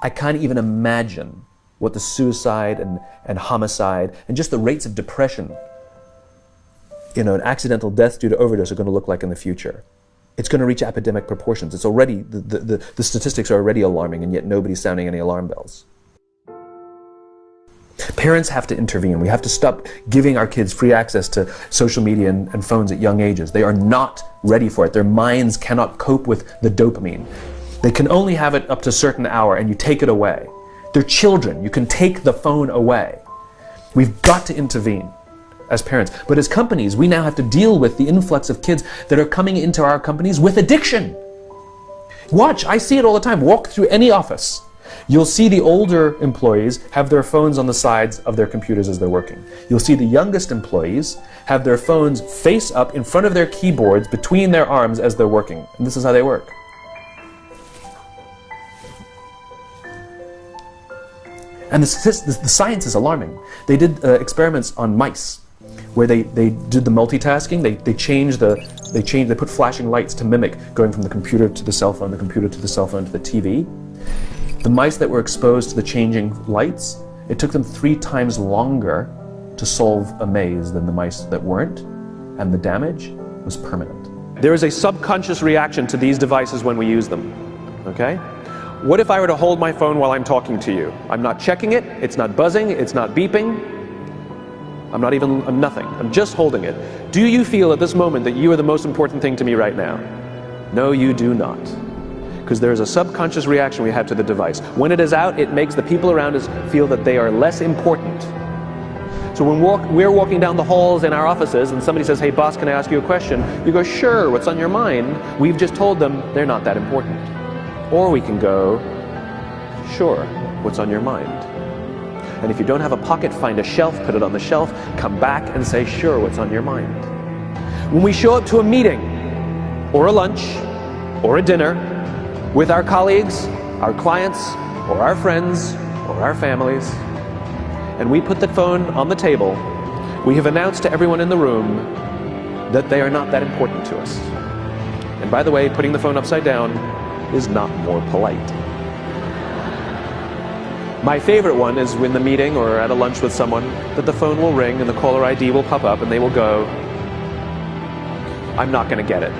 I can't even imagine what the suicide and homicide and just the rates of depression, and accidental deaths due to overdose are going to look like in the future. It's going to reach epidemic proportions. It's already, the statistics are already alarming, and yet nobody's sounding any alarm bells. Parents have to intervene. We have to stop giving our kids free access to social media and phones at young ages. They are not ready for it. Their minds cannot cope with the dopamine. They can only have it up to a certain hour, and you take it away. They're children. You can take the phone away. We've got to intervene as parents. But as companies, we now have to deal with the influx of kids that are coming into our companies with addiction. Watch, I see it all the time. Walk through any office. You'll see the older employees have their phones on the sides of their computers as they're working. You'll see the youngest employees have their phones face up in front of their keyboards between their arms as they're working. And this is how they work. And the science is alarming. They did experiments on mice where they did the multitasking. They put flashing lights to mimic going from the computer to the cell phone, the computer to the cell phone to the TV. The mice that were exposed to the changing lights, it took them 3 times longer to solve a maze than the mice that weren't, and the damage was permanent. There is a subconscious reaction to these devices when we use them, okay? What if I were to hold my phone while I'm talking to you? I'm not checking it, it's not buzzing, it's not beeping, I'm nothing, I'm just holding it. Do you feel at this moment that you are the most important thing to me right now? No, you do not. Because there is a subconscious reaction we have to the device. When it is out, it makes the people around us feel that they are less important. So when we're walking down the halls in our offices and somebody says, hey boss, can I ask you a question? You go, sure, what's on your mind? We've just told them they're not that important. Or we can go, sure, what's on your mind? And if you don't have a pocket, find a shelf, put it on the shelf, come back and say, sure, what's on your mind? When we show up to a meeting, or a lunch, or a dinner, with our colleagues, our clients, or our friends, or our families, and we put the phone on the table, we have announced to everyone in the room that they are not that important to us. And by the way, putting the phone upside down is not more polite. My favorite one is in the meeting or at a lunch with someone that the phone will ring and the caller ID will pop up and they will go, I'm not going to get it.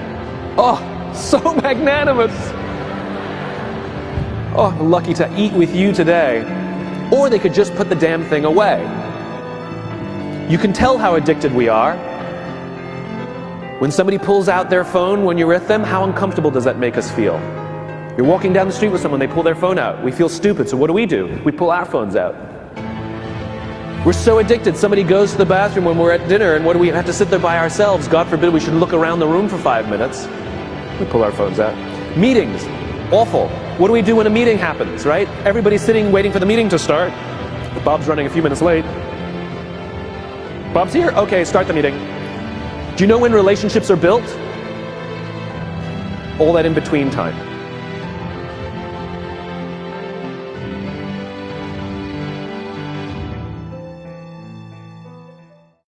Oh, so magnanimous. Oh, I'm lucky to eat with you today. Or they could just put the damn thing away. You can tell how addicted we are. When somebody pulls out their phone when you're with them, how uncomfortable does that make us feel? You're walking down the street with someone, they pull their phone out. We feel stupid, so what do? We pull our phones out. We're so addicted. Somebody goes to the bathroom when we're at dinner, and what do? We have to sit there by ourselves. God forbid we should look around the room for 5 minutes. We pull our phones out. Meetings, awful. What do we do when a meeting happens, right? Everybody's sitting waiting for the meeting to start. Bob's running a few minutes late. Bob's here? Okay, start the meeting. Do you know when relationships are built? All that in between time.